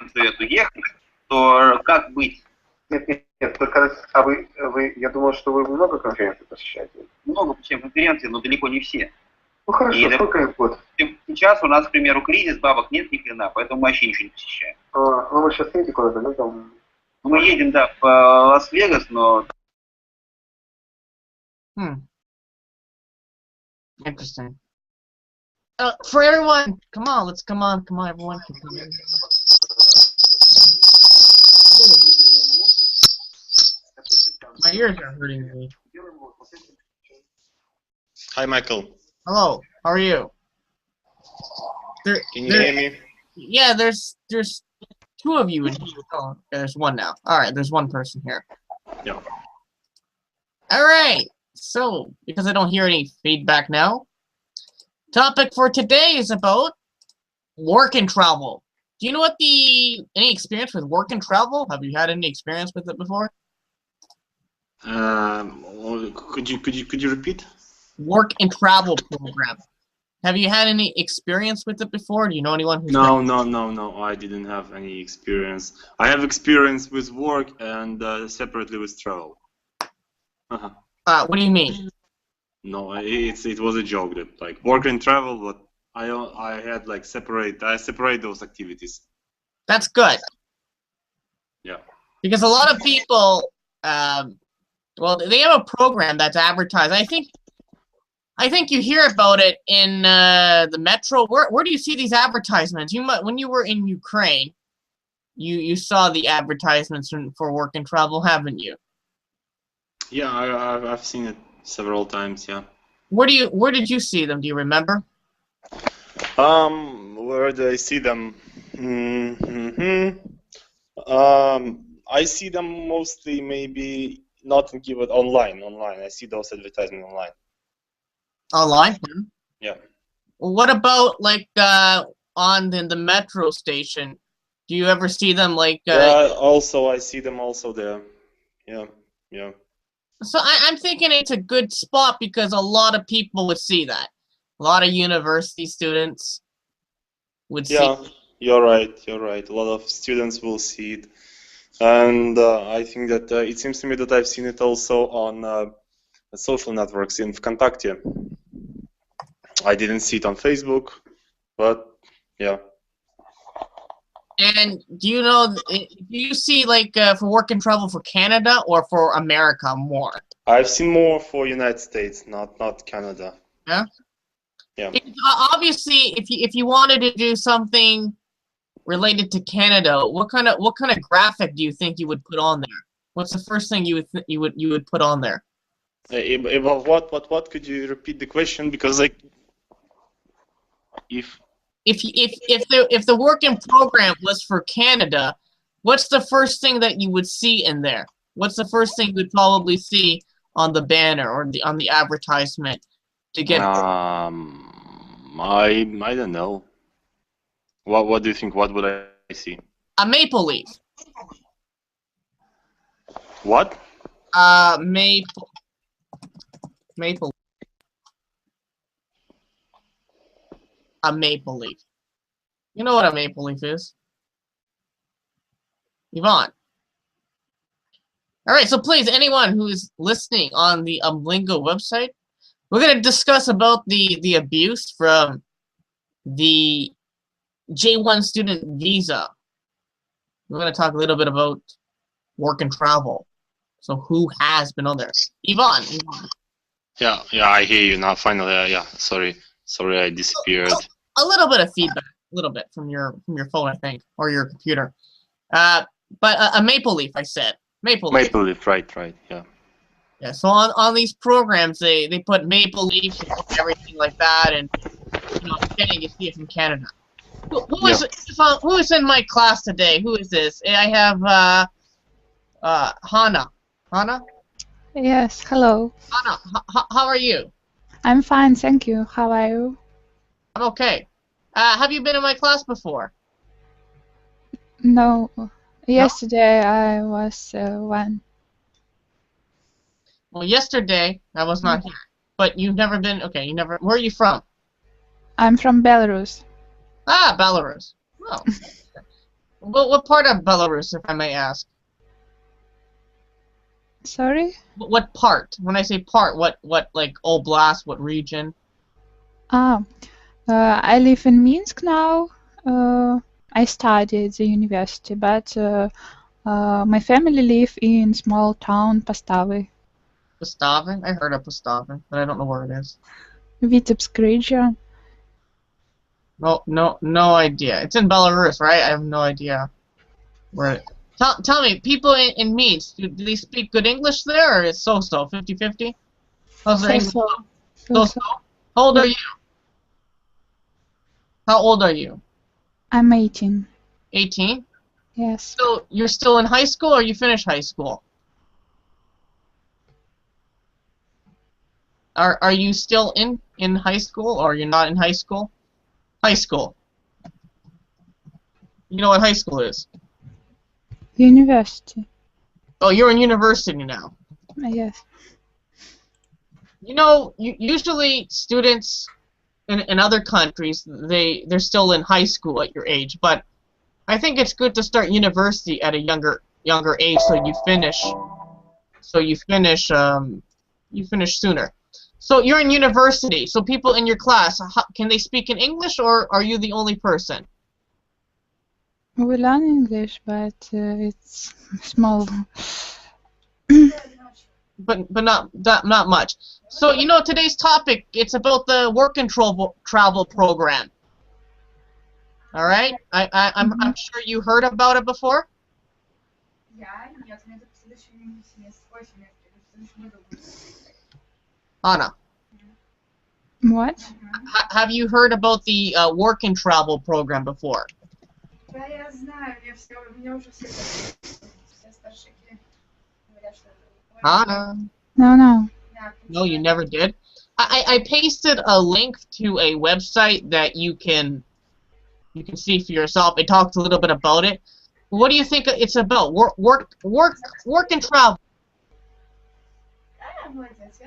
родителям совет уехать, то как быть? Нет, только, я думал, что вы много конференций посещаете. Много посещаем конференций, но далеко не все. Ну хорошо, сколько их будет? Сейчас у нас, к примеру, кризис, бабок нет ни хрена, поэтому мы вообще ничего не посещаем. Ну вы сейчас едете куда-то, да, там? Мы едем, да, в Лас-Вегас, но... Interesting. For everyone, come on, everyone can come in. My ears are hurting me. Hi, Michael. Hello, how are you? Can you hear me? Yeah, there's two of you in here. Oh, okay, there's one now. Alright, there's one person here. Yeah. Alright, so, because I don't hear any feedback now, topic for today is about work and travel. Do you know what any experience with work and travel? Have you had any experience with it before? Could you repeat? Work and travel program. Have you had any experience with it before? Do you know anyone who's No, I didn't have any experience. I have experience with work and separately with travel. What do you mean? No, it was a joke that like work and travel, but I had like separate those activities. That's good. Yeah. Because a lot of people, well, they have a program that's advertised. I think you hear about it in the metro. Where do you see these advertisements? When you were in Ukraine, you saw the advertisements for work and travel, haven't you? Yeah, I've seen it several times. Yeah. Where did you see them? Do you remember? Where do I see them? I see them mostly maybe not in Kyiv, online. I see those advertisements online. Online? Yeah. Well, what about like on the metro station? Do you ever see them like? Also, I see them also there. Yeah. So I'm thinking it's a good spot because a lot of people would see that. A lot of university students would see. Yeah, you're right. A lot of students will see it, and I think that it seems to me that I've seen it also on social networks in ВКонтакте. I didn't see it on Facebook, but yeah. And do you see like for work and travel for Canada or for America more? I've seen more for United States, not Canada. Yeah. Yeah. Because, obviously, if you wanted to do something related to Canada, what kind of graphic do you think you would put on there? What's the first thing you would put on there? About what? Could you repeat the question? Because like, if the working program was for Canada, what's the first thing that you would see in there? What's the first thing you'd probably see on the banner or on the advertisement to get? I don't know. What do you think? What would I see? A maple leaf. What? Maple. A maple leaf. You know what a maple leaf is? Yvonne. Alright, so please, anyone who is listening on the Amilingo website, we're going to discuss about the abuse from the J1 student visa. We're going to talk a little bit about work and travel. So who has been on there? Yvonne. Yeah, I hear you now. Finally, yeah. Sorry, I disappeared. A little bit of feedback, a little bit from your phone, I think, or your computer. But a maple leaf, I said. Maple leaf, right, yeah. Yeah, so on these programs, they put maple leaves and everything like that, and again, you see it from Canada. Who is in my class today? Who is this? I have Hannah. Hannah? Yes, hello. Hannah, how are you? I'm fine, thank you. How are you? I'm okay. Have you been in my class before? No. Yesterday I was one. Well, yesterday I was not here. But you've never been. Okay, you never. Where are you from? I'm from Belarus. Ah, Belarus. Oh. What part of Belarus, if I may ask? Sorry? What part? When I say part, what like oblast, what region? I live in Minsk now. I study at the university, but my family live in small town Postavy. Postavin? I heard of Postavin, but I don't know where it is. Vitebsk region. No idea. It's in Belarus, right? I have no idea where it. Tell me, people in Minsk, do they speak good English there, or is so-so, 50-50? How's their English? So-so? How old are you? How old are you? I'm 18. 18? Yes. So you're still in high school, or you finished high school? Are you still in high school, or you're not in high school? High school. You know what high school is? University. Oh, you're in university now. Yes. You know, usually students in other countries, they're still in high school at your age, but I think it's good to start university at a younger age, so you finish sooner. So you're in university. So people in your class, can they speak in English, or are you the only person? We learn English, but it's small. But not much. So you know, today's topic, it's about the work and travel program. All right, I'm sure you heard about it before. Anna, What? have you heard about the work and travel program before? Anna. No. No, you never did. I pasted a link to a website that you can see for yourself. It talks a little bit about it. What do you think it's about? Work and travel.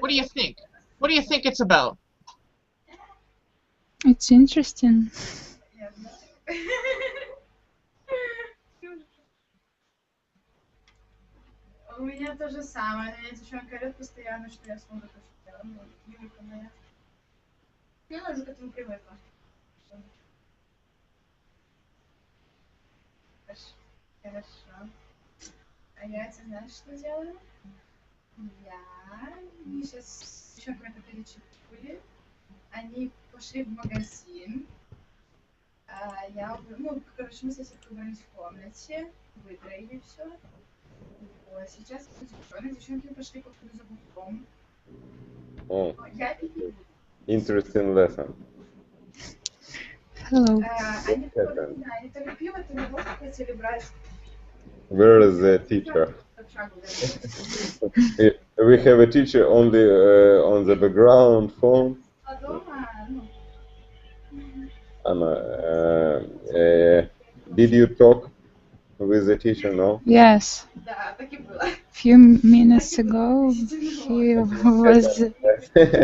What do you think? What do you think it's about? It's interesting. У меня то же самое. Меня девчонка орёт постоянно, что я снова то, что делаю. Ну, Юлика моя. Я уже к этому привыкла. Хорошо. А я, ты знаешь, что делаю? Они сейчас девчонка это перечитывали. Они пошли в магазин. Я, короче, мы с соседкой убрались в комнате, вытроили все. Вот, сейчас девчонки пошли походу за бухлом. Oh, Я пить не буду. interesting lesson. Hello. Они только пиво, то водку хотели брать. Where is the teacher? Шагу, да. We have a teacher only on the background phone. А дома, Anna, did you talk with the teacher? No. Yes. да, так и было. Few minutes ago, he was.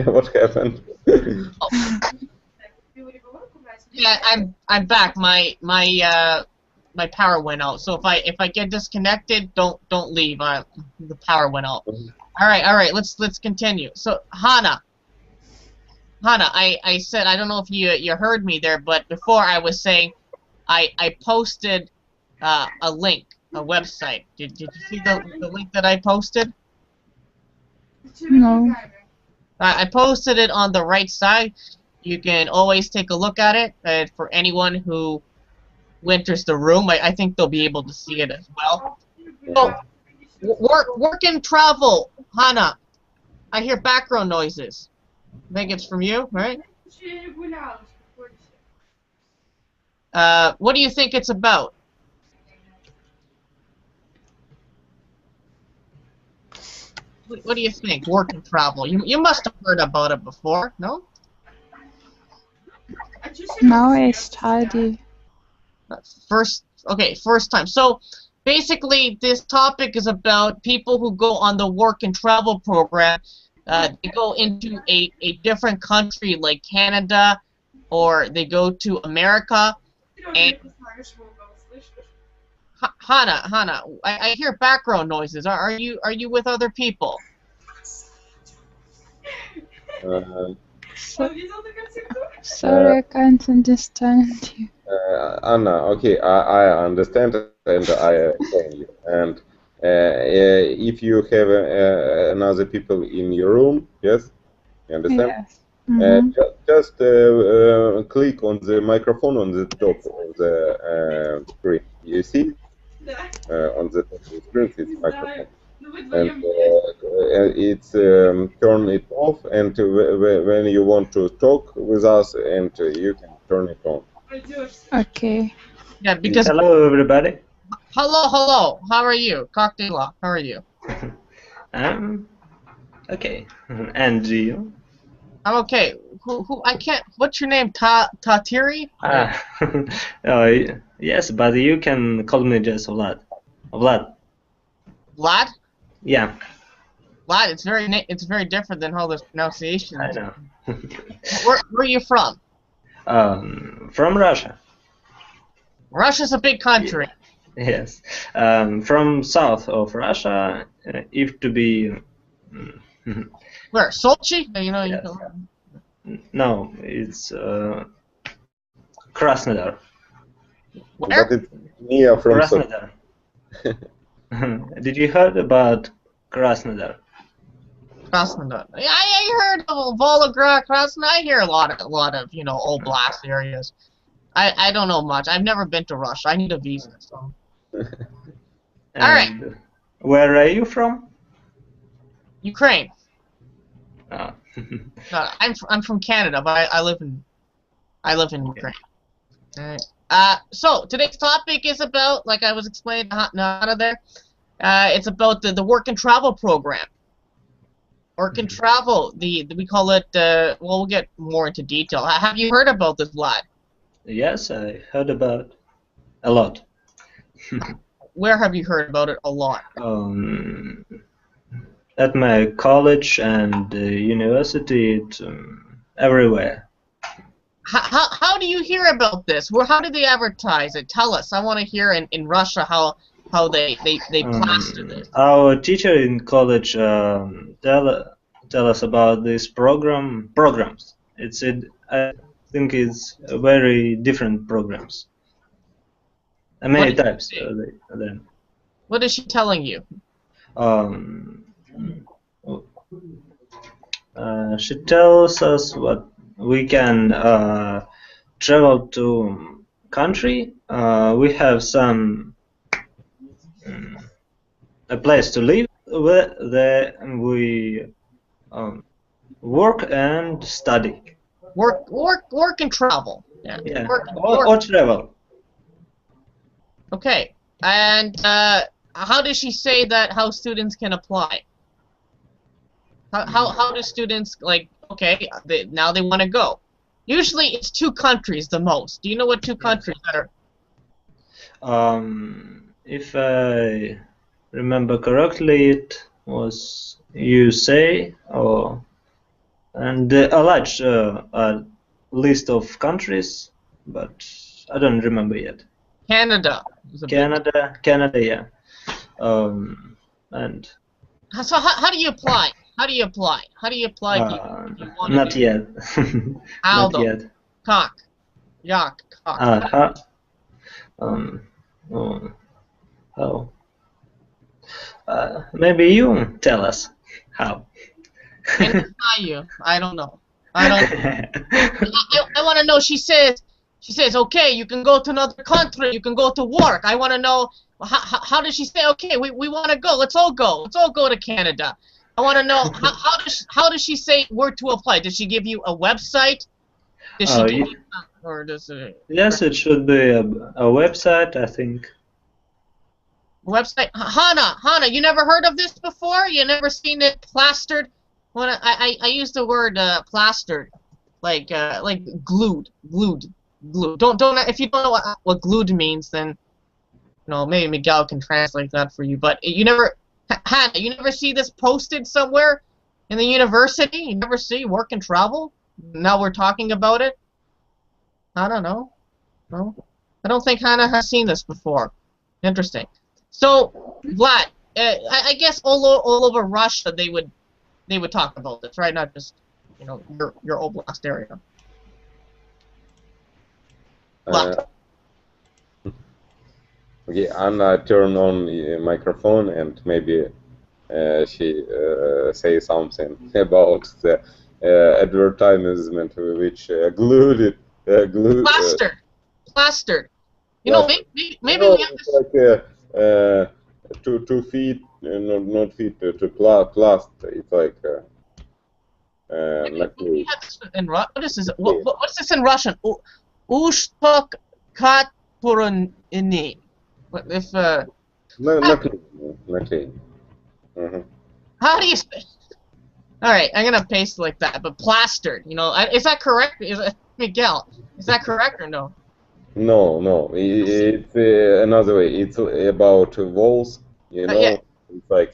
What happened? Yeah, I'm back. My power went out. So if I get disconnected, don't leave. The power went out. All right. Let's continue. So Hannah, I said, I don't know if you heard me there, but before I was saying I posted a link, a website. Did you see the link that I posted? No. I posted it on the right side. You can always take a look at it. For anyone who enters the room, I think they'll be able to see it as well. So, work and travel, Hannah. I hear background noises. I think it's from you, right? What do you think it's about? What do you think? Work and travel. You must have heard about it before, no? Now I study. First time. So basically, this topic is about people who go on the work and travel program. They go into a different country like Canada, or they go to America, and Hana, I hear background noises. Are you with other people? Sorry, I can't understand you. Anna, okay, I understand and I explain you. And if you have another people in your room, yes, you understand? Yes. Mm-hmm. Just click on the microphone on the top of the screen. You see? On the top of the screen, it's microphone. And it's turn it off, and when you want to talk with us, and you can turn it on. Okay. Yeah, because Hello, everybody. hello. How are you, Cocktail? How are you? Okay. And you? I'm okay. Who? I can't. What's your name? Tatiri? Yes, but you can call me just Vlad. Vlad. Vlad? Yeah. Vlad. It's very different than how the pronunciation. I know. Where are you from? From Russia. Russia's a big country. Yes. From south of Russia, if to be. Where? Sochi? You know. Yes. No, it's Krasnodar. Where? But it's near from Krasnodar. Did you heard about Krasnodar? Krasnodar. Yeah, I heard of Volgograd, Krasnodar. I hear a lot of Oblast areas. I don't know much. I've never been to Russia. I need a visa. So. All right. Where are you from? Ukraine. Oh. No, I'm from Canada, but I live in Ukraine. All right. So today's topic is about, like I was explaining to Hana there, it's about the work and travel program. Work and travel. We call it. Well, we'll get more into detail. Have you heard about this, Vlad? Yes, I heard about a lot. Where have you heard about it a lot? At my college and university, everywhere. How do you hear about this? How do they advertise it? Tell us. I want to hear in Russia how they plaster this. Our teacher in college tell us about these programs. I think it's very different programs. Many types. Then. What is she telling you? She tells us what we can travel to country. We have some a place to live where we work and study. Work and travel. Yeah. Work. Or travel. Okay. And how does she say that? How students can apply? How do students now they want to go? Usually it's 2 countries the most. Do you know what 2 countries that are? If I remember correctly, it was USA and a large list of countries, but I don't remember yet. Canada. Canada, yeah. And so how do you apply? How do you apply? Not yet. How Not though? yet. Cock. How? Maybe you tell us how. I don't know. I want to know. She says, okay, you can go to another country. You can go to work. I want to know how does she say? Okay, we want to go. Let's all go. Let's all go to Canada. I want to know how does she say where to apply? Does she give you a website? Does she give you, or does it? Yes, it should be a website, I think. Website. Hana, you never heard of this before? You never seen it plastered? When I use the word plastered, like glued. Don't if you don't know what glued means, then maybe Miguel can translate that for you. But you never, Hannah, you never see this posted somewhere in the university? You never see work and travel? Now we're talking about it. I don't know. No, I don't think Hannah has seen this before. Interesting. So, Vlad, I guess all over Russia they would talk about this, right? Not just your oblast area. Vlad. Okay, Anna turn on the microphone and maybe she say something about the advertisement which glued it. Plastered. You know, maybe we have it's like 2 feet, not feet, to plaster. It's like we have this in what is this? What's this in Russian? Ushtok kat puranini. If наклеение. How do you say? All right, I'm gonna paste like that, but plastered. You know, is that correct? Is it, Miguel? Is that correct or no? No. It's another way. It's about walls. You know, yeah. It's like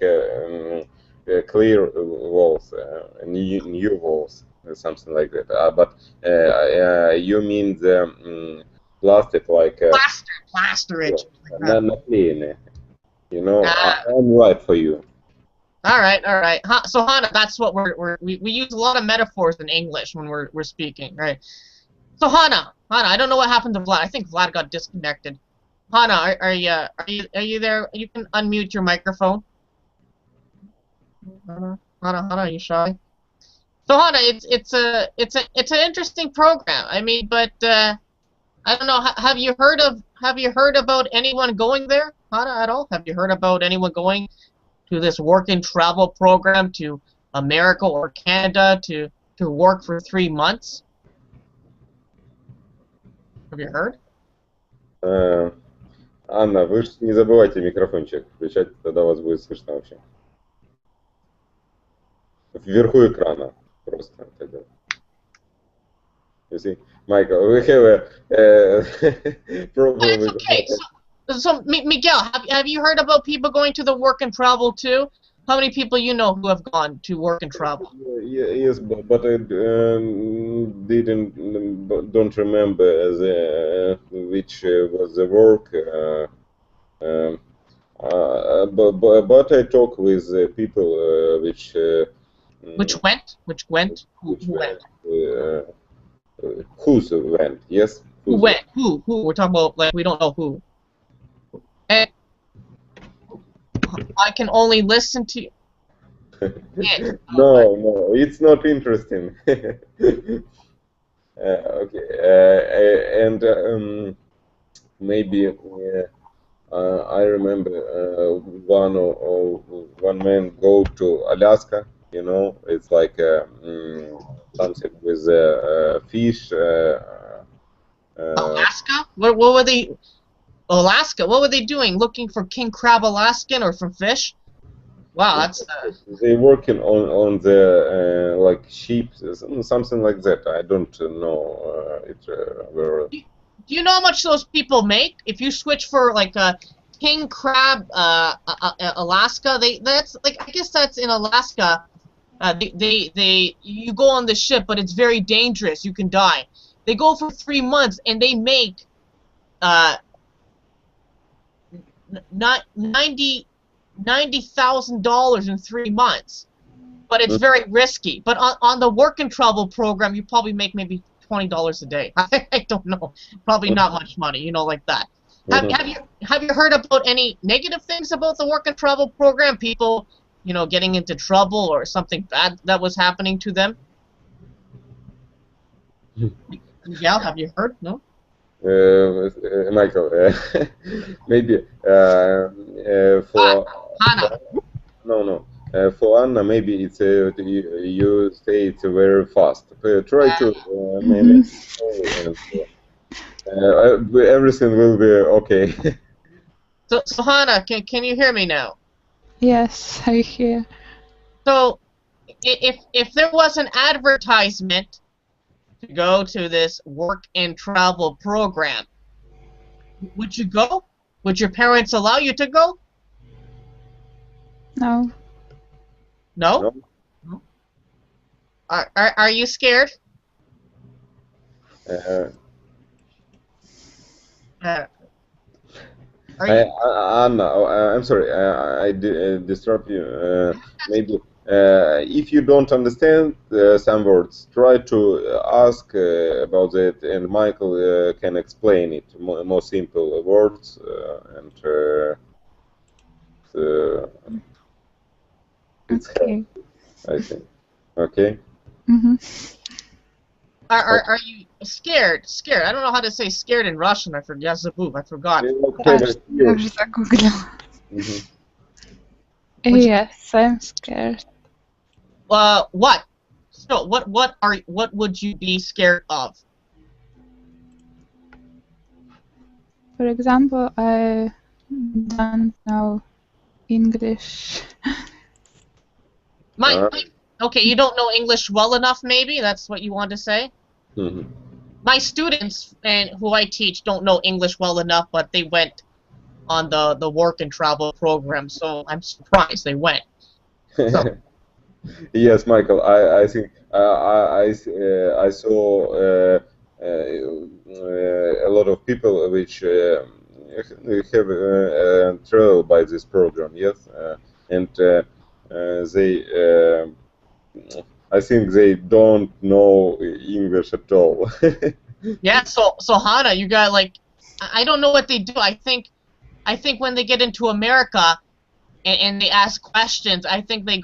clear walls, new walls, something like that. But you mean the plastic, like plasterage. Наклеение. You know, I'm right for you. All right. So Hannah, that's what we use a lot of metaphors in English when we're speaking, right? So Hannah, I don't know what happened to Vlad. I think Vlad got disconnected. Hannah, are you there? You can unmute your microphone. Hannah, are you shy? So Hannah, it's an interesting program. I mean, but I don't know. Have you heard about anyone going there, Hannah, at all? Have you heard about anyone going to this work and travel program to America or Canada to work for 3 months? Have you heard? Анна, вы же не забывайте микрофончик включать, тогда вас будет слышно вообще. Вверху экрана просто тогда. You see, Michael, we have a problem with. Okay. So Miguel, have you heard about people going to the work and travel too? How many people you know who have gone to work and travel? Yes, but I don't remember which was the work. But I talk with people which went? Who went? Who's went? Yes. Who went? Who? We're talking about, like, we don't know who. And I can only listen to. No, it's not interesting. Okay, and maybe I remember one man go to Alaska. You know, it's like something with fish. Alaska? What were they? Alaska? What were they doing? Looking for king crab Alaskan or for fish? Wow, that's. They working on the like sheep, something like that. I don't know. Do you know how much those people make if you switch for like a king crab Alaska? That's like, I guess that's in Alaska. You go on the ship, but it's very dangerous. You can die. They go for 3 months and they make $90,000 in 3 months, but it's very risky. But on the work and travel program, you probably make maybe $20 a day. I don't know, probably not much money, you know, like that. Have you heard about any negative things about the work and travel program? People, you know, getting into trouble or something bad that was happening to them? Miguel, have you heard? No. Michael, maybe for Hannah. No. For Anna, maybe it's you say it's very fast. Try to manage, and everything will be okay. So Hannah, can you hear me now? Yes, I hear. So, if there was an advertisement to go to this work and travel program, would you go? Would your parents allow you to go? No. No? No? Are you scared? Are you? Anna, I'm sorry, I disrupt you. Maybe if you don't understand some words, try to ask about it, and Michael can explain it. More simple words, and it's Okay. helpful, I think. Okay. Mm-hmm. Are you scared? Scared. I don't know how to say scared in Russian. I forgot. I forgot. Я уже загуглила. Yes, I'm scared. What? So what would you be scared of? For example, I don't know English. Okay, you don't know English well enough, maybe? That's what you want to say? My students and who I teach don't know English well enough, but they went on the work and travel program, so I'm surprised they went. So. Yes, Michael, I think I saw a lot of people which have traveled by this program, yes, and they I think they don't know English at all. Yeah, so Hannah, you got like, I don't know what they do. I think when they get into America and they ask questions, I think they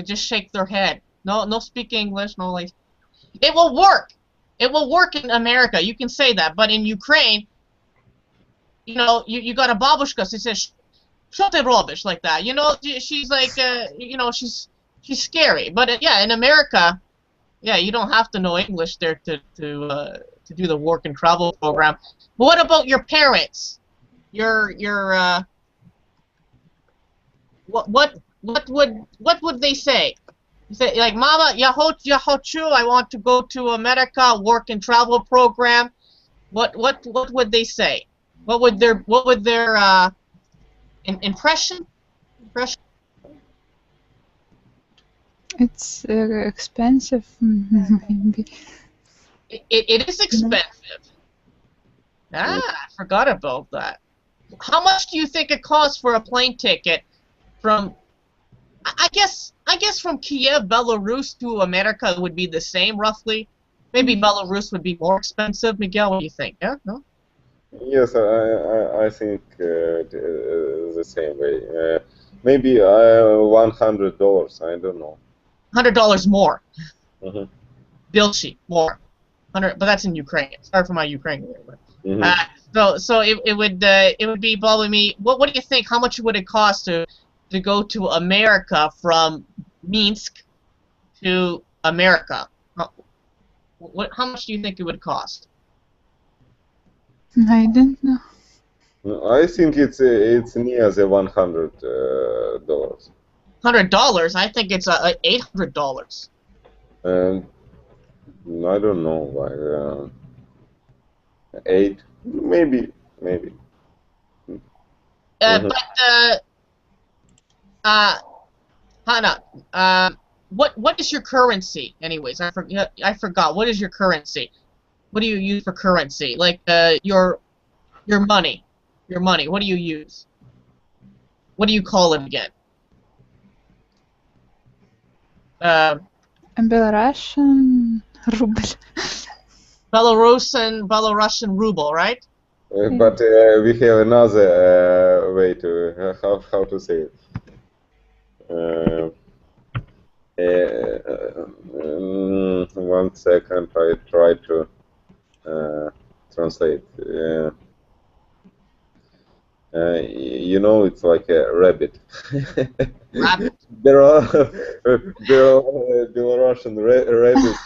just shake their head. No speak English, no like. It will work. It will work in America. You can say that, but in Ukraine, you know, you got a babushka. She says, "Shut the rubbish," like that. You know, she's like, you know, she's scary. But yeah, in America, yeah, you don't have to know English there to do the work and travel program. But what about your parents? What would they say? You say like, "Mama, я хочу, I want to go to America, work and travel program." What would they say? What would their impression? It's expensive, maybe. It is expensive. I forgot about that. How much do you think it costs for a plane ticket from? I guess from Kiev, Belarus to America would be the same roughly. Maybe Belarus would be more expensive. Miguel, what do you think? Yeah, no. Yes, I think the same way. Maybe $100. I don't know. $100 more. Bilshi more. 100, but that's in Ukraine. Sorry for my Ukrainian. So it would be probably me. What do you think? How much would it cost to go to America from Minsk to America? How much do you think it would cost? I don't know. I think it's near the $100. $100? I think it's $800. I don't know, like 8, maybe. But Hannah, what is your currency? Anyways, I forgot. What is your currency? What do you use for currency? Like your money. Your money. What do you use? What do you call it again? Belarusian ruble. Belarusian ruble, right? But we have another way to how to say it. 1 second, I try to translate. You know, it's like a rabbit. Rabbit. There are Belarusian rabbits,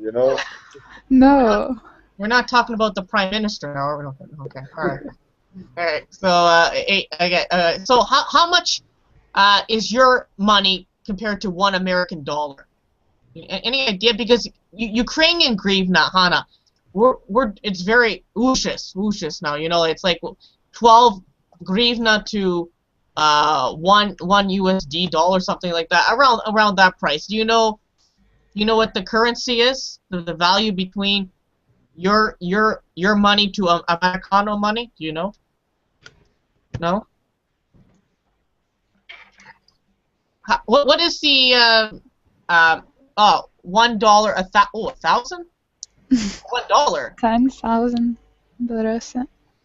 you know. No. We're not talking about the prime minister now, are we? Okay. All right. All right. So so how much is your money compared to $1 American dollar? Any idea? Because Ukrainian hryvnia, Hannah, it's very ushis now. You know, it's like 12 hryvnia to one USD dollar, something like that, around that price. Do you know what the currency is? The value between your money to Americano money? Do you know? No. What is the $1 $1,000? $1. 10,000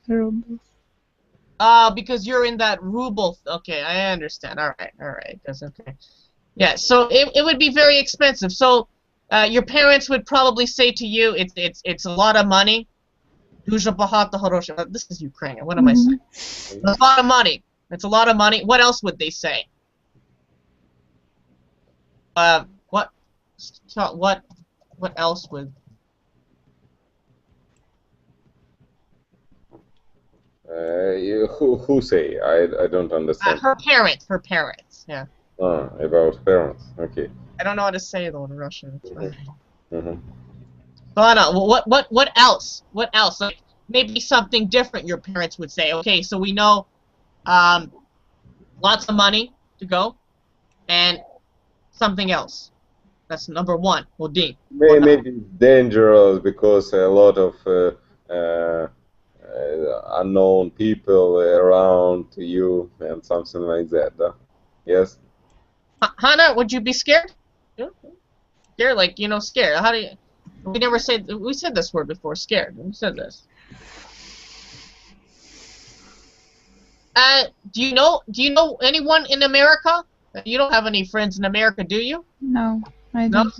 rubles. Because you're in that ruble. Okay, I understand. All right. That's okay. Yeah, so it would be very expensive. So your parents would probably say to you, it's a lot of money. This is Ukrainian. What am I saying? It's a lot of money. It's a lot of money. What else would they say? What else would? Who say? I don't understand. Her parents. Her parents. Yeah. About parents. Okay. I don't know how to say it though in Russian. Mm-hmm. But what else? What else? Like maybe something different your parents would say. Okay, so we know lots of money to go and something else. That's number one. Odin. Maybe dangerous because a lot of unknown people around you and something like that. Yes. Hannah, would you be scared? Scared, like scared. How do you? We never said. We said this word before. Scared. We said this. Do you know anyone in America? You don't have any friends in America, do you? No, I don't.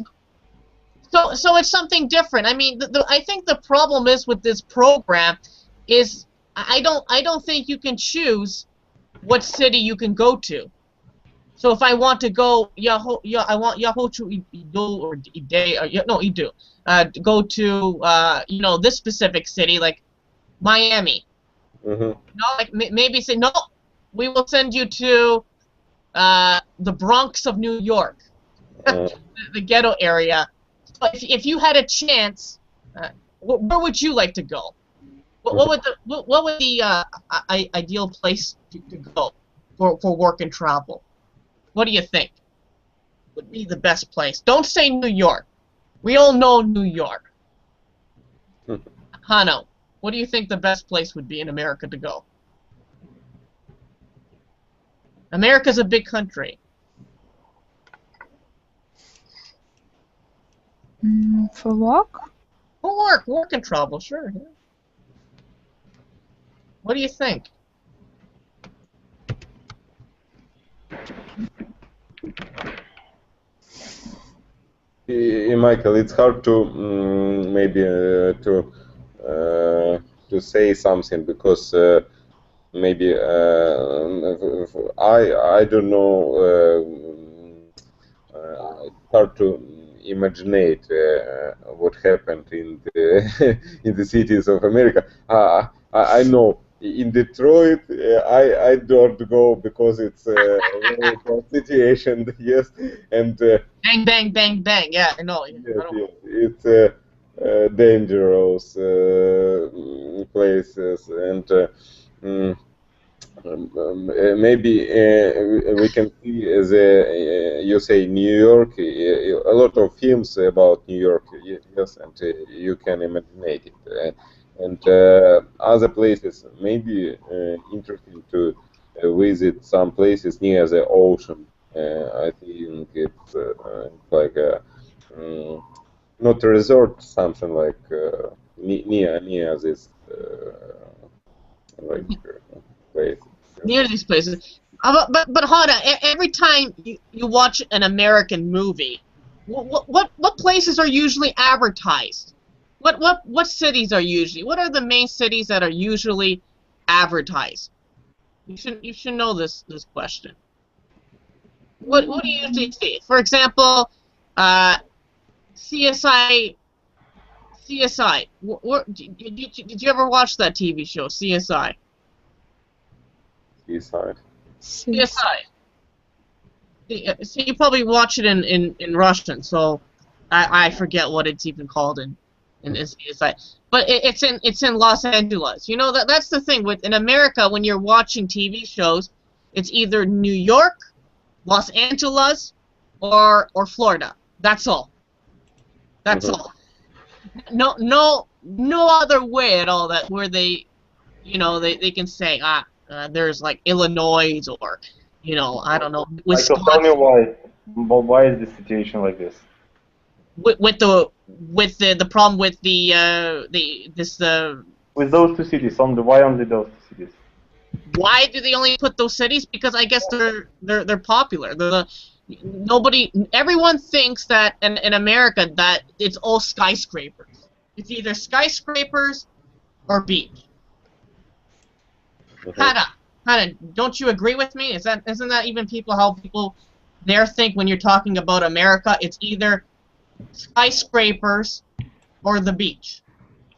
So it's something different. I mean, I think the problem is with this program is I don't think you can choose what city you can go to. So if I want to go, I want Yahochu Ido or Ide, no Ido, go to this specific city like Miami. Mm-hmm. Like maybe say no, we will send you to the Bronx of New York, the ghetto area. So if you had a chance, where would you like to go? What would the ideal place to go for work and travel? What do you think would be the best place? Don't say New York. We all know New York. Hano, what do you think the best place would be in America to go? America's a big country. For work? For work and travel, sure. Yeah. What do you think? Michael, it's hard to maybe to say something because maybe I don't know. It's hard to imagine what happened in the in the cities of America. I know. In Detroit, I don't go because it's a very tough situation. Yes, and bang, bang, bang, bang. Yeah, I know. Yes, it's dangerous places, and maybe we can see you say New York. A lot of films about New York. Yes, and you can imagine it. And other places may be interesting to visit some places near the ocean. I think it's like a not a resort, something like near this like place. Near these places. But Hana, every time you watch an American movie, what places are usually advertised? What cities are usually? What are the main cities that are usually advertised? You should know this question. What do you usually see? For example, CSI. Did you ever watch that TV show, CSI? CSI. See, you probably watch it in Russian, so I forget what it's even called in CSI. But it's in Los Angeles. You know that's the thing in America when you're watching TV shows, it's either New York, Los Angeles, or Florida. That's all. That's all. No other way at all that where they can say there's like Illinois or, you know, I don't know, Michael, tell me why. Why is the situation like this? With the problem with with those two cities, why only those two cities? Why do they only put those cities? Because I guess they're popular. Everyone thinks that in America that it's all skyscrapers. It's either skyscrapers or beach. Hannah, don't you agree with me? Isn't that even how people there think when you're talking about America? It's either skyscrapers or the beach.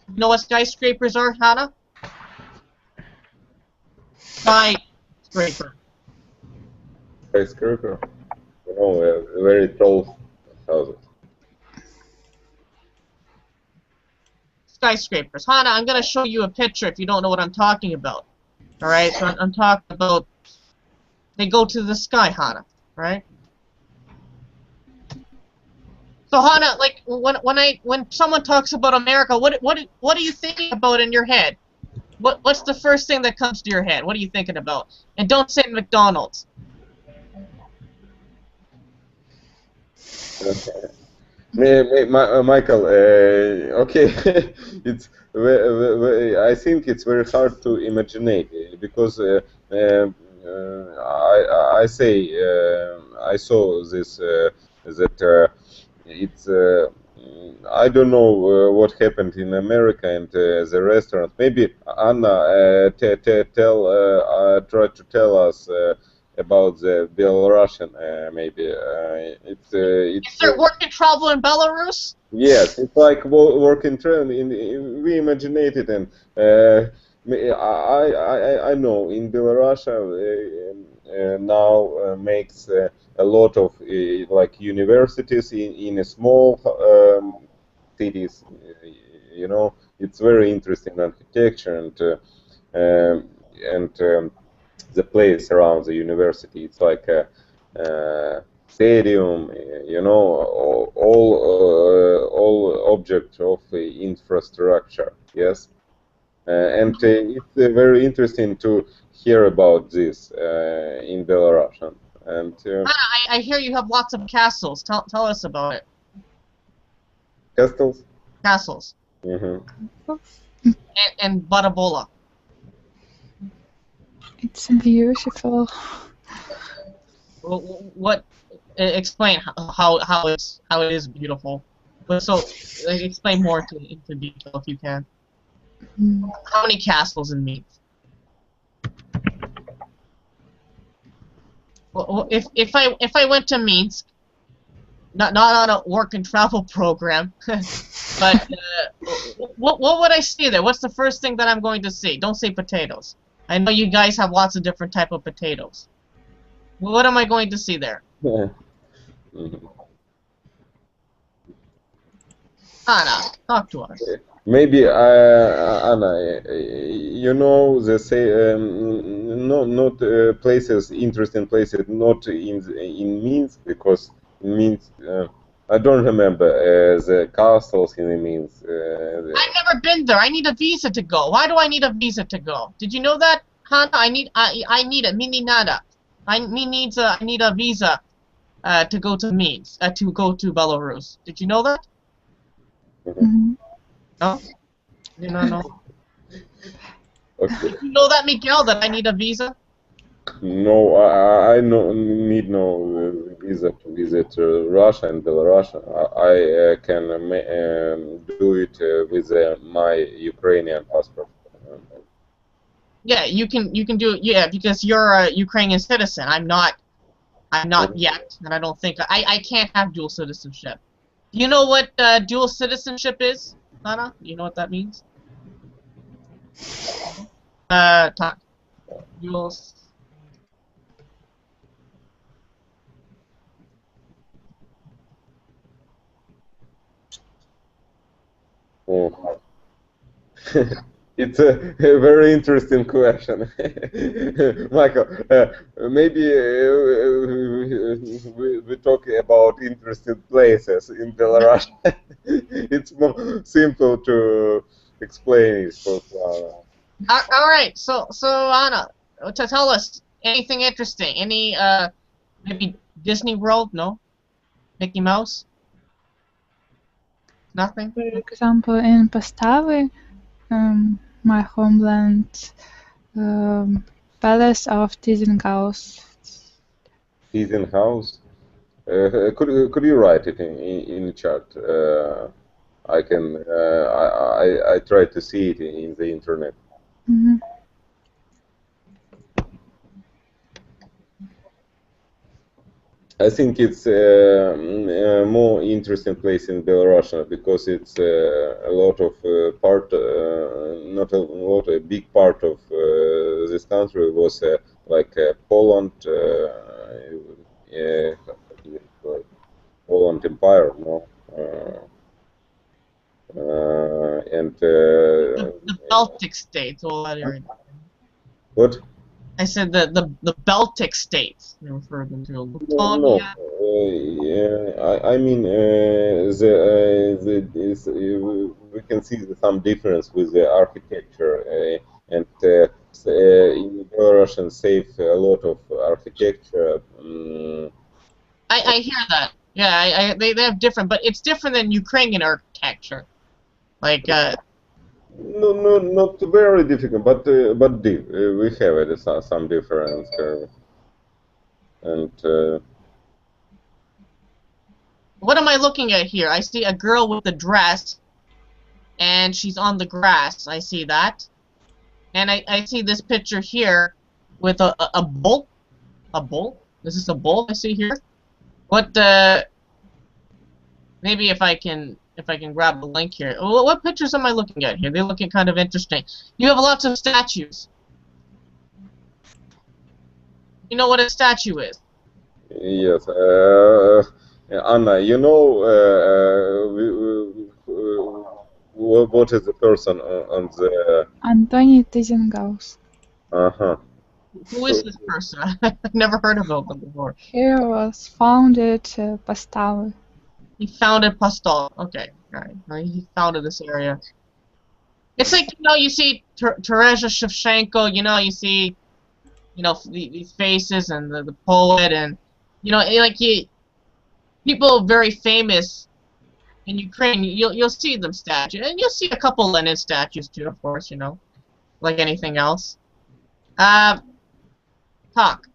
You know what skyscrapers are, Hannah? Skyscraper. Skyscraper. You know, very tall houses. Skyscrapers. Hannah, I'm going to show you a picture if you don't know what I'm talking about. Alright, so I'm talking about, they go to the sky, Hannah, right? So Hannah, like when someone talks about America, what are you thinking about in your head? What's the first thing that comes to your head? What are you thinking about? And don't say McDonald's. Michael, okay, it's I think it's very hard to imagine because I say I saw this that it's I don't know what happened in America and the restaurant. Maybe Anna try to tell us about the Belarusian, maybe. Is there work and travel in Belarus? Yes, it's like work and travel. We imagine it, and I know in Belarus now makes a lot of like universities in a small cities. You know, it's very interesting architecture and the place around the university. It's like a stadium, you know, all object of infrastructure. Yes, and it's very interesting to hear about this in Belarus. And I hear you have lots of castles. Tell us about it. Castles. Castles. Mm-hmm. And Barabola. It's beautiful. What? Explain how it is beautiful. But so explain more into detail if you can. How many castles in Minsk? Well, if I went to Minsk, not on a work and travel program, but what would I see there? What's the first thing that I'm going to see? Don't say potatoes. I know you guys have lots of different type of potatoes. What am I going to see there? Anna, talk to us. Maybe Anna, you know, they say not places, interesting places, not in Minsk, because in Minsk I don't remember the castles in Minsk. I've never been there. I need a visa to go. Why do I need a visa to go? Did you know that, Hannah? I need it. Mini nada. I need a visa to go to Minsk, to go to Belarus. Did you know that? Mm-hmm. No? You don't know? Okay. Did you know that, Miguel, that I need a visa? No, I need no visa to visit Russia and Belarus. I can do it with my Ukrainian passport. Yeah, you can do it. Yeah, because you're a Ukrainian citizen. I'm not yet, and I don't think I can't have dual citizenship. Do you know what dual citizenship is, Anna? Do you know what that means? Talk. Dual. Oh. It's a very interesting question, Michael. Maybe we talk about interesting places in Belarus. It's more simple to explain it. All right, so Anna, to tell us anything interesting. Any maybe Disney World? No. Mickey Mouse? Nothing. For example, in Postawy, my homeland, Palace of Tizenhaus. Tizenhaus. Could you write it in the chat? I can. I try to see it in the internet. Mm-hmm. I think it's a more interesting place in Belarus because it's a lot of not a lot, a big part of this country was like Poland, Poland Empire, no, and The Baltic states, all that area. what? I said the Baltic states. They refer them to No, Lithuania. I mean we can see some difference with the architecture, and in Belarusian save a lot of architecture. I hear that. Yeah, they have different, but it's different than Ukrainian architecture. Like No, not very difficult, but we have it some difference, and. what am I looking at here? I see a girl with a dress, and she's on the grass. I see that, and I see this picture here with a bull. A bull? Is this a bull I see here? What maybe if I can grab the link here. What pictures am I looking at here? They're looking kind of interesting. You have lots of statues. You know what a statue is? Yes, Anna, you know what is the person on the? Antoni Tizenhaus. Uh-huh. Who is this person? I've never heard about them before. He was founded Postawy. He founded Postol. Okay, right. He founded this area. It's like, you know, you see Teresa Shevchenko, you know, you see, you know, these faces and the poet, and, you know, like people very famous in Ukraine, you'll see them statues, and you'll see a couple Lenin statues too, of course, you know, like anything else. Talk.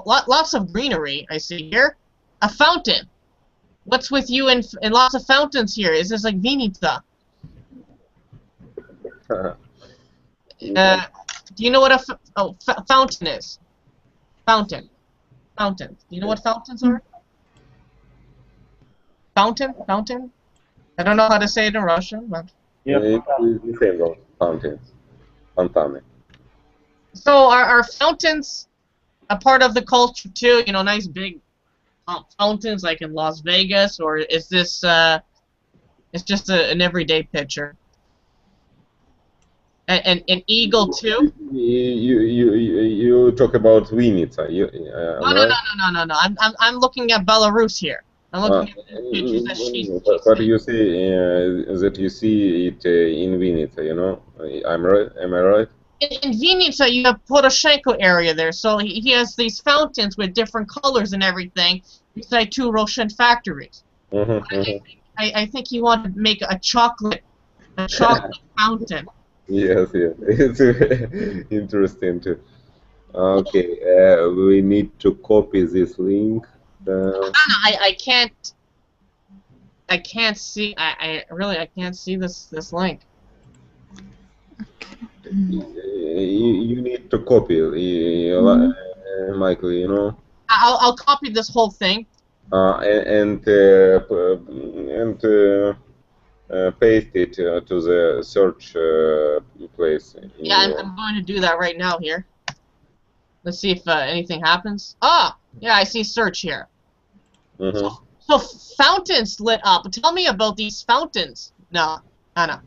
Lots of greenery I see here. A fountain. What's with you and lots of fountains here? Is this like Vinica? Do you know what a fountain is? Fountain. Fountain. Do you know what fountains are? Fountain? Fountain? I don't know how to say it in Russian, but... Yeah, it's the same fountains. Fontany. So are fountains a part of the culture too? You know, nice big fountains like in Las Vegas, or is this it's just an everyday picture? And an eagle too? You talk about Vinica. No. I'm looking at Belarus here. I'm looking at the pictures that she's but you say that you see it in Vinica, you know? Am I right? In Vinica, you have Poroshenko area there, so he has these fountains with different colors and everything beside two Russian factories. I think he wanted to make a chocolate fountain. Yes, it's interesting too. Okay, we need to copy this link. I can't see. I really can't see this link. You need to copy, Michael. You know. I'll copy this whole thing. And paste it to the search place. Yeah, I'm going to do that right now here. Let's see if anything happens. Ah, yeah, I see search here. So fountains lit up. Tell me about these fountains. No, Anna.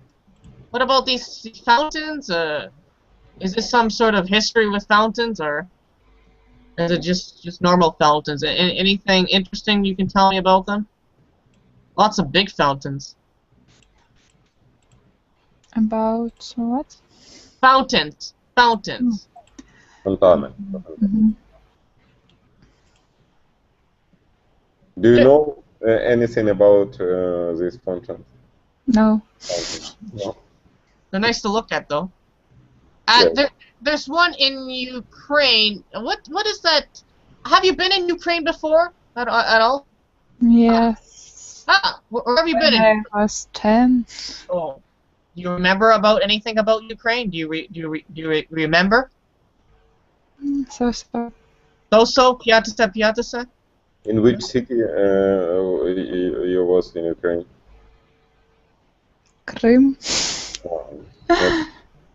What about these fountains? Is this some sort of history with fountains, or is it just normal fountains? Anything interesting you can tell me about them? Lots of big fountains. About what? Fountains. Fountains. Fontana. Mhm. Do you know anything about this fountain? No. No. They're nice to look at, though. Yeah. There's one in Ukraine. What is that? Have you been in Ukraine before at all? Yes. Where have you been? When I was 10. Oh, do you remember anything about Ukraine? Do you remember? So. So, Piatasa? In which city you was in Ukraine? Крым.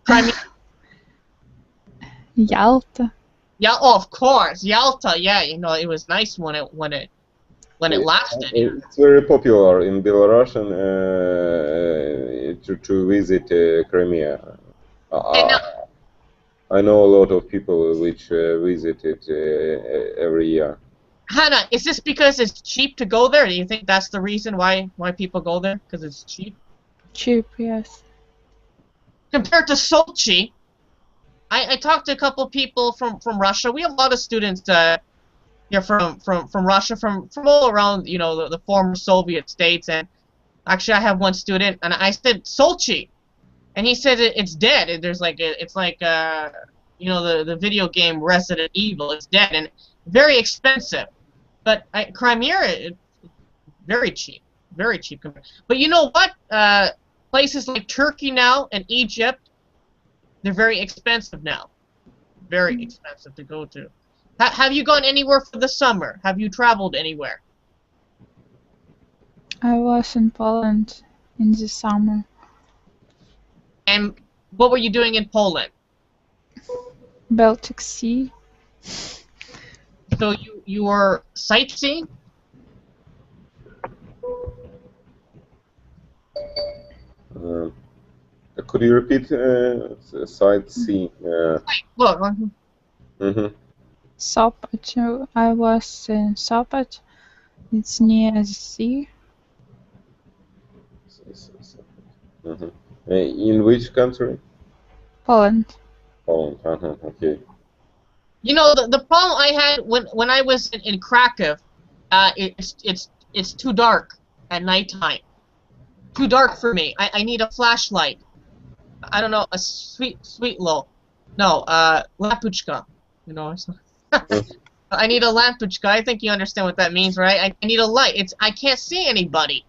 Crimea? Yalta. Yeah, oh, of course, Yalta. Yeah, it was nice when it lasted. It's very popular in Belarus to visit Crimea. I know a lot of people which visit it every year. Hannah, is this because it's cheap to go there? Do you think that's the reason why people go there? Because it's cheap? Cheap, yes. Compared to Sochi, I talked to a couple of people from Russia. We have a lot of students here from Russia, from all around, the former Soviet states. And actually, I have one student, and I said Sochi, and he said it's dead. There's it's like the video game Resident Evil. It's dead and very expensive. But Crimea, it's very cheap, very cheap. But you know what? Places like Turkey now and Egypt, they're very expensive now. Very expensive to go to. Have you gone anywhere for the summer? Have you traveled anywhere? I was in Poland in the summer. And what were you doing in Poland? Baltic Sea. So you were sightseeing? Could you repeat sightseeing? Look. Sopot. I was in Sopot. It's near the sea. In which country? Poland. Poland. Okay. The problem I had when I was in Krakow, it's too dark at nighttime. Too dark for me. I need a flashlight. I don't know, a sweet low. No, lampuchka. I need a lampuchka. I think you understand what that means, right? I need a light. I can't see anybody.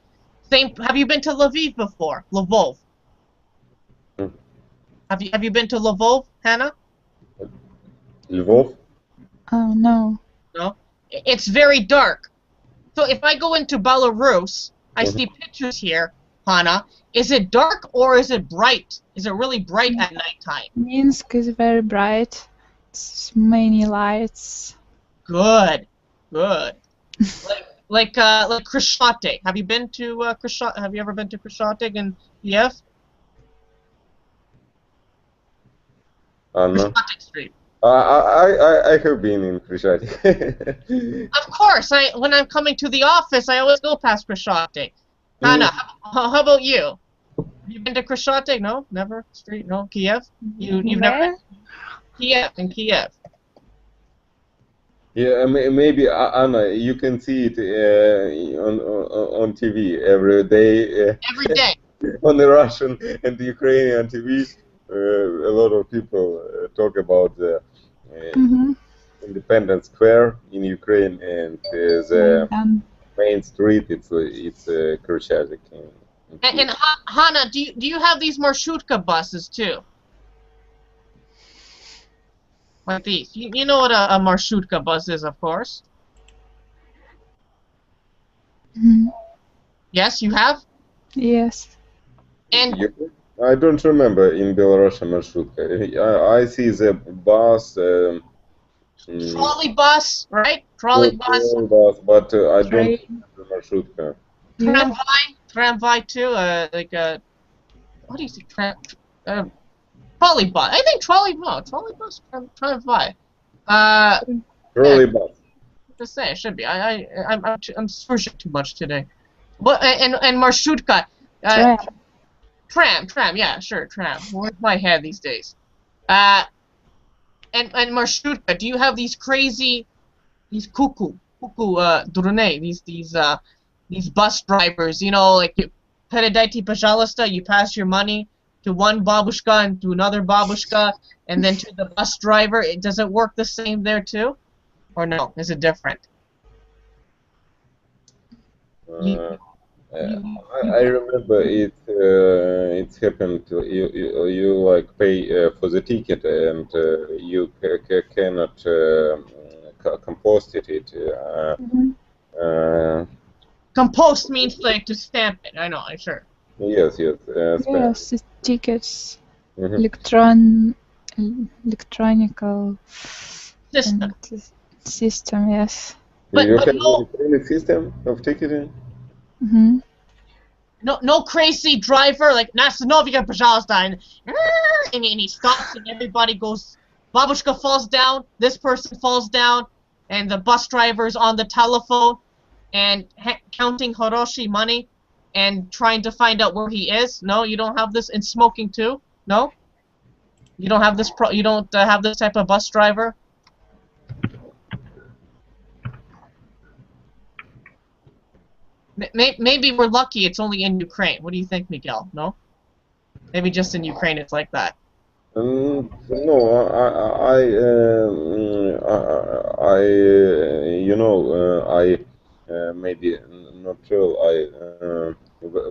Have you been to Lviv before? Lvov. Have you been to Lvov, Hannah? Lvov? Oh, no. No? It's very dark. So if I go into Belarus, I see pictures here, Hannah. Is it dark or is it bright? Is it really bright at nighttime? Minsk is very bright. It's many lights. Good. like Krishate. Have you been to Krishate? Have you ever been to Krishate in Kiev? No. Krishate Street. I have been in Krishate. Of course. When I'm coming to the office, I always go past Krishate. Hannah, how about you? Have you been to Krishate? No, never. Street? No, Kiev. You've never. Kiev, in Kiev. Yeah, maybe Anna, you can see it on TV every day. Every day. On the Russian and the Ukrainian TV, a lot of people talk about the Independence Square in Ukraine and the main street. It's Khrushchev. And Hannah, do you have these marshutka buses too? Like these. You know what a marshutka bus is, of course. Yes, you have? Yes. And I don't remember in Belarus marshutka. I see the bus. Trolley bus, right? Trolley bus. But I don't remember marshutka. Tramvai too. What do you say? Trolley bus. I think trolley bus. Tramvai. Trolley bus. Just say it should be. I'm searching too much today. What and marshutka. Tram. Yeah, sure, tram. Where's my head these days? And Marshutka, do you have these crazy, these cuckoo durune, these bus drivers, you know, like передайте пожалуйста, you pass your money to one babushka and to another babushka and then to the bus driver. Does it work the same there too? Or no? Is it different? I remember it happened. You like pay for the ticket and you cannot compost it. Compost means like to stamp it. I know, I'm sure. Yes. Yes, the tickets, Mm-hmm. electronical System. System, yes. But You have no, a system of ticketing? no crazy driver like Nastanovika Pajalstein, and he stops and everybody goes. Babushka falls down. This person falls down, and the bus driver's on the telephone and counting Horoshi money and trying to find out where he is. No, you don't have this in smoking too. No, you don't have this. You don't have this type of bus driver. Maybe we're lucky it's only in Ukraine. What do you think, Miguel? No? Maybe just in Ukraine it's like that. No, I you know, I maybe not sure. I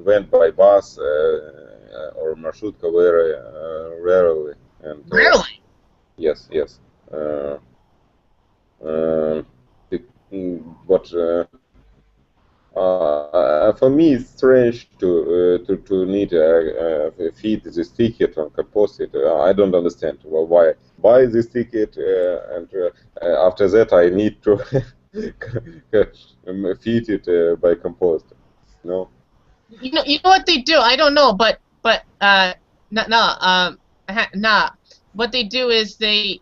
went by bus or marshutka very rarely. And Really? yes. But for me, it's strange to need feed this ticket and compost it. I don't understand why buy this ticket and after that I need to feed it by compost. No. You know what they do? I don't know, but what they do is the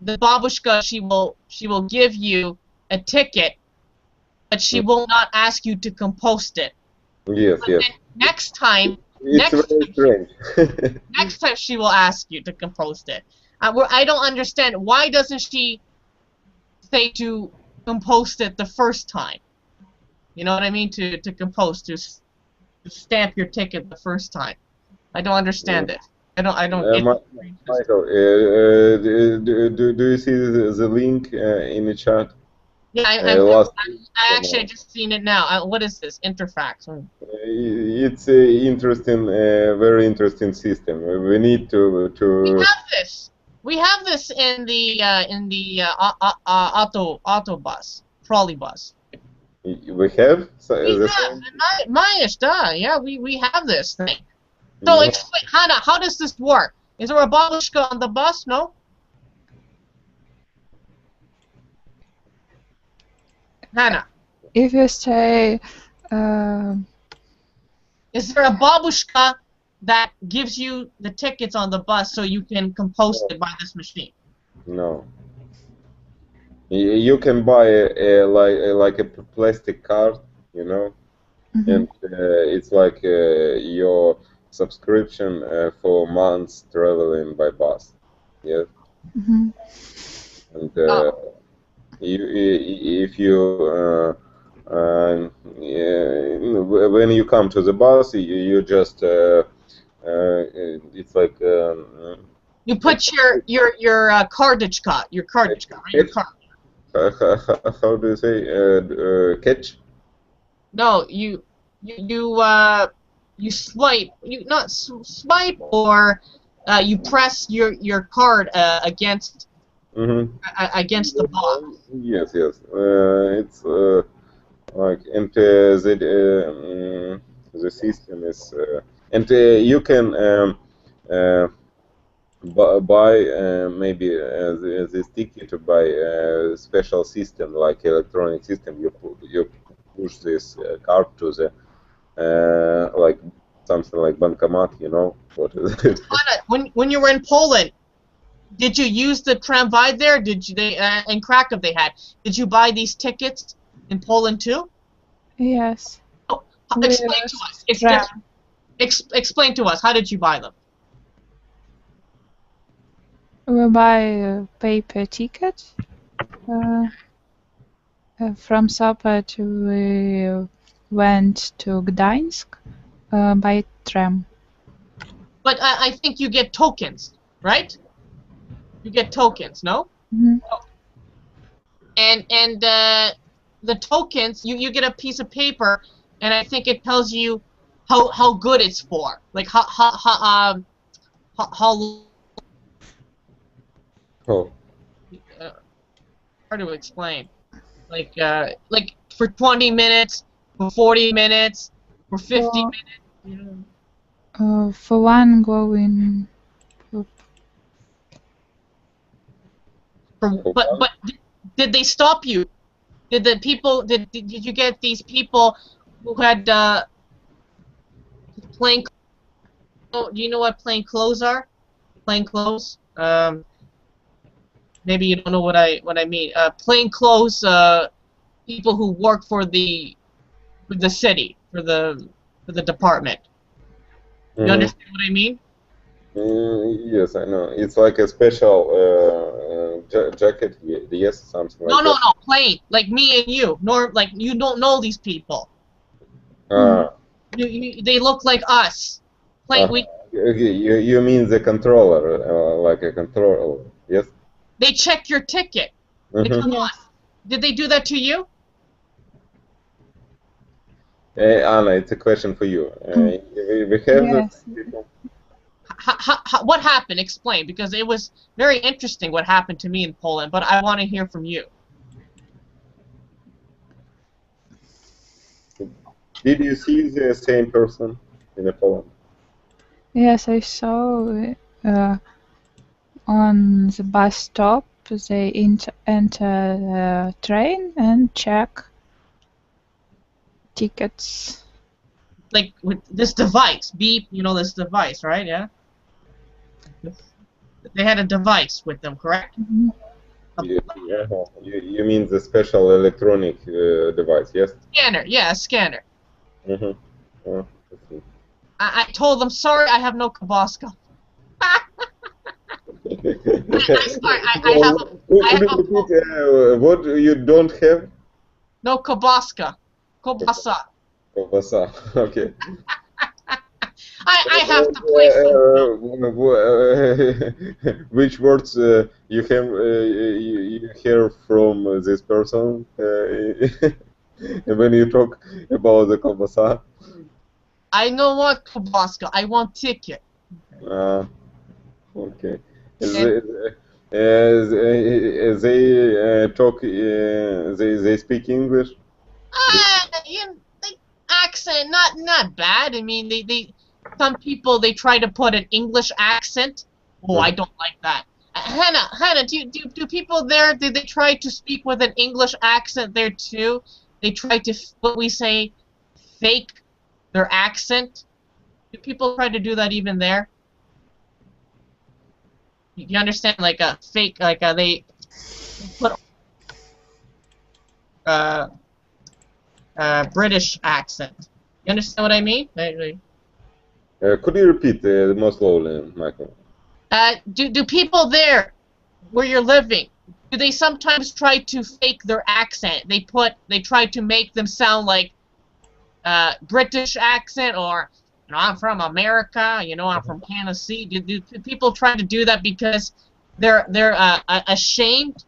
babushka she will give you a ticket, but she will not ask you to compost it. Yes. Next time, very strange. next time she will ask you to compost it. I don't understand. Why doesn't she say to compost it the first time? You know what I mean? To compost, to stamp your ticket the first time. I don't understand it. I don't get Michael, do you see the link in the chat? Yeah, I just seen it now. What is this? Interfax. It's a interesting, very interesting system. We need to. We have this. We have this in the autobus, trolley bus. We have. Yeah, we have this thing. So explain, Hannah, how does this work? Is there a babushka on the bus? No. Hannah. If you say, is there a babushka that gives you the tickets on the bus so you can compost it by this machine? No. You can buy like a plastic card, you know, and it's like your subscription for months traveling by bus. Yes. And if you when you come to the bus, you just it's like you put your cardage card, right? Your card. How do you say catch? No, you swipe. You not swipe, or you press your card against against the box. Yes. It's like and the system is and you can buy maybe this ticket by a special system like electronic system. You push this card to the like something like bankomat, you know. What is it? When you were in Poland, did you use the tramway there? Did you in Krakow they had? Did you buy these tickets in Poland too? Yes. Oh, explain to us. Explain to us. How did you buy them? We buy a paper ticket. From Sopot we went to Gdańsk by tram. But I think you get tokens, right? You get tokens, no? Mhm. And the tokens, you get a piece of paper, and I think it tells you how good it's for, like how Oh. hard to explain, like for 20 minutes, for 40 minutes, for 50 minutes. You know. For one going. But did they stop you? Did the people did you get these people who had plain? Do you know what plain clothes are? Plain clothes. Maybe you don't know what I mean. Plain clothes. People who work for the city, for the department. You understand what I mean? Yes, I know. It's like a special jacket. Yes, something like that. No. Plain, like me and you. Nor like you don't know these people. They look like us. Plain. You mean the controller, like a controller? Yes. They check your ticket. They come on. Did they do that to you? Anna, it's a question for you. We have Yes. people. What happened? Explain, because it was very interesting what happened to me in Poland, but I want to hear from you. Did you see the same person in Poland? Yes, I saw on the bus stop. They enter the train and check tickets. Like with this device, beep. You know this device, right? Yeah. They had a device with them, correct? You mean the special electronic device? Yes. Scanner. Yeah, a scanner. Oh, I told them, sorry, I have no Kabaska. What you don't have? No Kabaska. Kobasa. Kobasa. Okay. I have to play some. Which words you have you hear from this person when you talk about the kobasa? I know what Kabaska. I want ticket. Okay. They talk. They speak English. The accent, not bad. I mean, some people they try to put an English accent. Oh, I don't like that. Hannah, do people there? Did they try to speak with an English accent there too? They try to what we say, fake their accent. Do people try to do that even there? You understand, like a fake, like they put British accent. You understand what I mean? Could you repeat more slowly, Michael? Do people there, where you're living, do they sometimes try to fake their accent? They try to make them sound like British accent, or you know, I'm from America. You know, I'm from Tennessee. Do people try to do that because they're ashamed,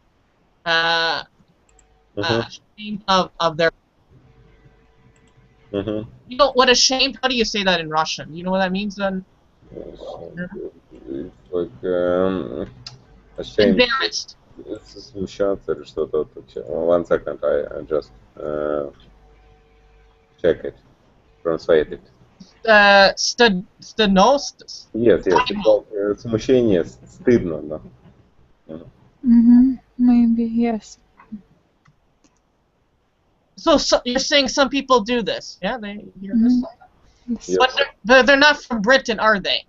ashamed of their. You know what ashamed? How do you say that in Russian? You know what that means then? It's like ashamed. Embarrassed. Смущаться или что-то. 1 second, I just check it, translate it. Stenost? Yes. Смущение, стыдно, да. Maybe yes. So you're saying some people do this, yeah? They hear this, Yes. but they're not from Britain, are they?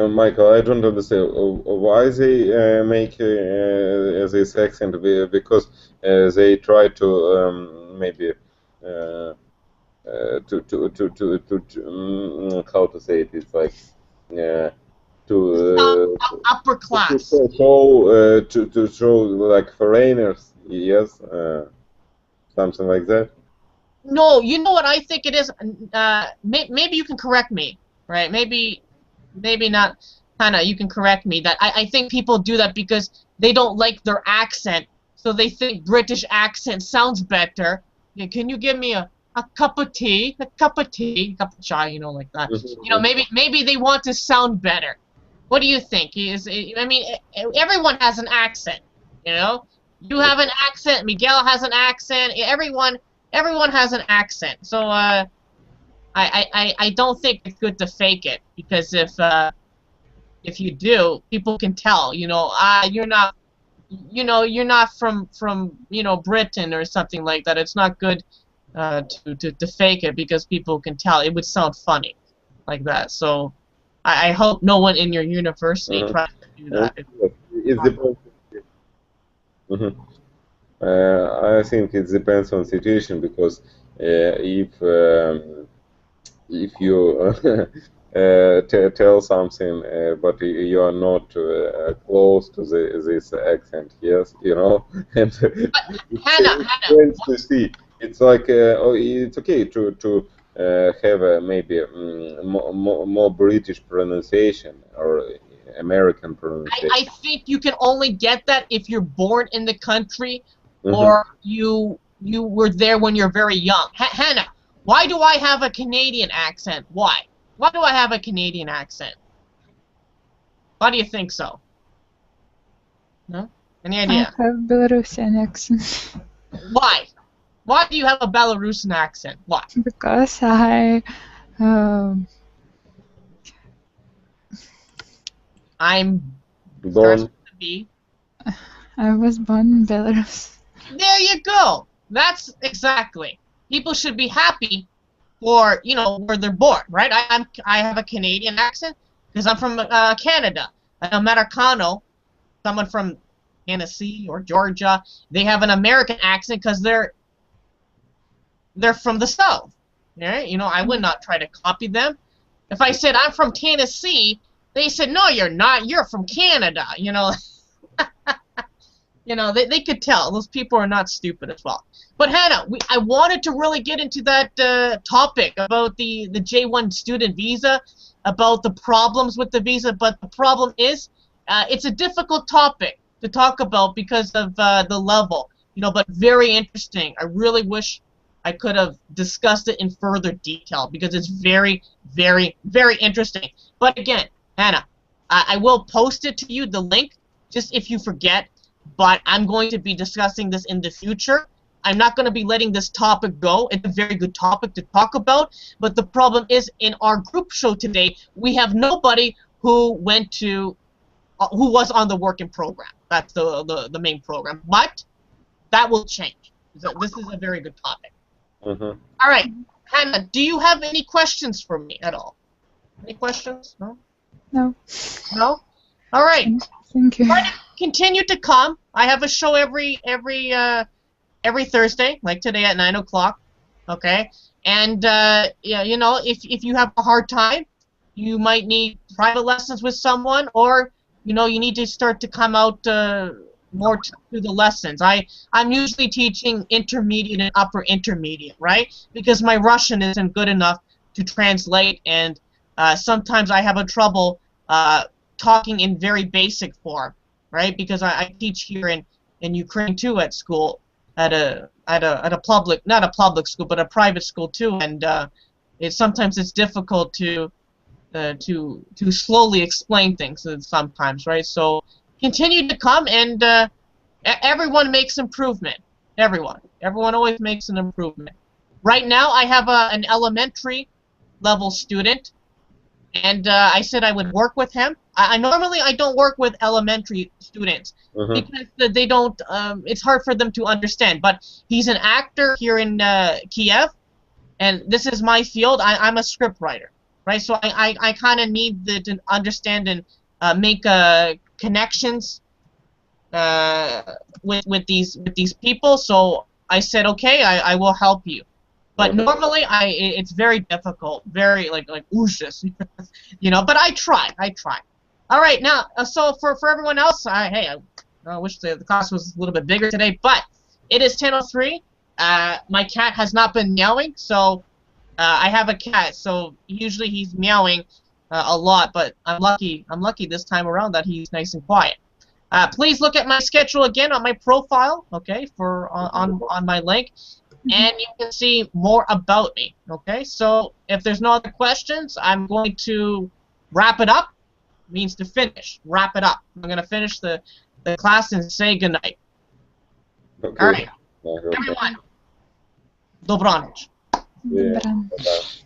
Michael, I don't understand why they make this accent, because they try to maybe how to say it? It's like to upper class. to show like foreigners, yes, something like that. No, you know what I think it is. Maybe you can correct me, right? Maybe not. Hannah, you can correct me. That I think people do that because they don't like their accent, so they think British accent sounds better. Yeah, can you give me a cup of tea, a cup of chai, you know, like that. You know, maybe they want to sound better. What do you think? I mean, everyone has an accent, you know. You have an accent. Miguel has an accent. Everyone has an accent. So I don't think it's good to fake it, because if you do, people can tell. You know, you're not. You know, you're not from Britain or something like that. It's not good to fake it, because people can tell. It would sound funny like that. So I hope no one in your university tries to do that. It depends. I think it depends on situation, because if you tell something, but you are not close to this accent, yes, you know, and Hannah, to see, it's like it's okay to have maybe more British pronunciation or American pronunciation. I think you can only get that if you're born in the country, or you were there when you're very young. Hannah, why do I have a Canadian accent? Why? Why do I have a Canadian accent? Why do you think so? No? Any idea? I have Belarusian accent. Why? Why do you have a Belarusian accent? Why? Because I'm born. To be. I was born in Belarus. There you go. That's exactly. People should be happy for, you know, where they're born, right? I have a Canadian accent because I'm from Canada. An Americano, someone from Tennessee or Georgia, they have an American accent because they're from the South. Right? You know, I would not try to copy them. If I said I'm from Tennessee, they said, no, you're not. You're from Canada. You know. You know, they could tell. Those people are not stupid as well. But Hannah, I wanted to really get into that topic about the J1 student visa, about the problems with the visa. But the problem is, it's a difficult topic to talk about because of the level. You know, but very interesting. I really wish I could have discussed it in further detail, because it's very, very, very interesting. But again, Hannah, I will post it to you, the link, just if you forget. But I'm going to be discussing this in the future. I'm not going to be letting this topic go. It's a very good topic to talk about. But the problem is, in our group show today, we have nobody who went to, who was on the working program. That's the main program. But that will change. This is a very good topic. All right, Hannah, do you have any questions for me at all? Any questions? No. No. No. All right. Thank you. Continue to come. I have a show every Thursday, like today at 9 o'clock. Okay, and yeah, you know, if you have a hard time, you might need private lessons with someone, or you know, you need to start to come out more to the lessons. I'm usually teaching intermediate and upper intermediate, right? Because my Russian isn't good enough to translate, and sometimes I have a trouble talking in very basic form, right? Because I teach here in Ukraine too at school, at a public, not a public school, but a private school too, and sometimes it's difficult to slowly explain things sometimes, right? So continue to come, and everyone makes improvement. Everyone always makes an improvement. Right now, I have an elementary level student, and I said I would work with him. Normally I don't work with elementary students because they don't. It's hard for them to understand. But he's an actor here in Kiev, and this is my field. I'm a script writer, right? So I kind of need to understand and make connections with these people. So I said, okay, I will help you. But normally, it's very difficult, very like ужас, you know. But I try. All right, now, so for everyone else, hey, I wish the class was a little bit bigger today, but it is 10:03. My cat has not been meowing, so I have a cat, so usually he's meowing a lot, but I'm lucky this time around that he's nice and quiet. Please look at my schedule again on my profile, okay, for on my link, and you can see more about me, okay? So if there's no other questions, I'm going to wrap it up. Means to finish, wrap it up. I'm going to finish the class and say goodnight. Okay. All right, everyone. Доброй ночи. Доброе.